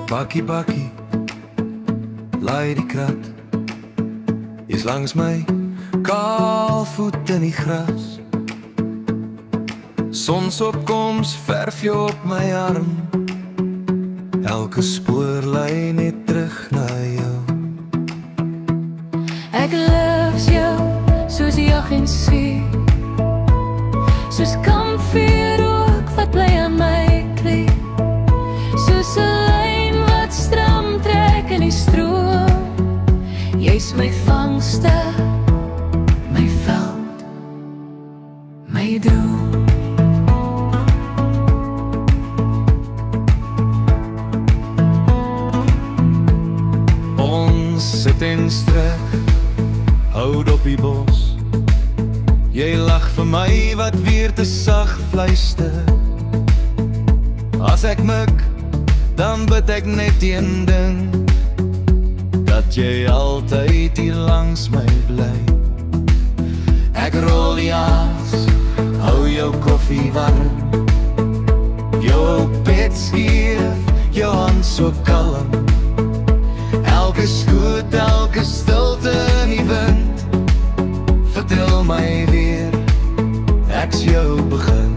Bakkie, bakkie, laai die krat. Jy's langs my, kaal voet in die gras. Sonsopkoms verf jou op my arm. Elke spoor lei net terug na jou. Ek liefs jou, soos jag en see. Soos kampvuurrook wat bly aan my knie. Soos 'n lyn wat stram trek in die stroom. Jy's my vangste, my veld, my droom. Ons sit en strek, houd op die bos. Jy lag vir my wat weer te sag fluister. As ek mik, dan bid ek net een ding, dat jy altyd hier langs my bly. Ek rol die aas, hou jou koffie warm. Jou bed skief, jou hand so kalm. Elke skoot, elke stilte in die wind, vertel my weer, ek's jou begin.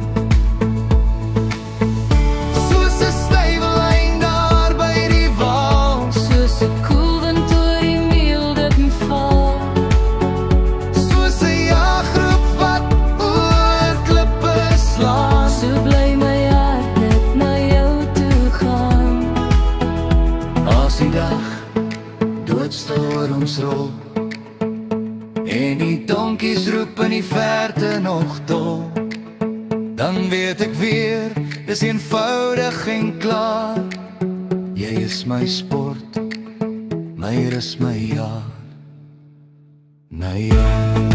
Soos 'n stywe lyn daar by die wal, soos 'n koel wind oor die meel dit val. soos 'n jagroep wat oor klippe slaan. So bly my hart net na jou toe gaan. As die dag doodstil oor ons rol, en die donkies roep in die verte nog dol, dan weet ek weer, dis eenvoudig en klaar. Jy is my sport, my rus, my jaar, na jou.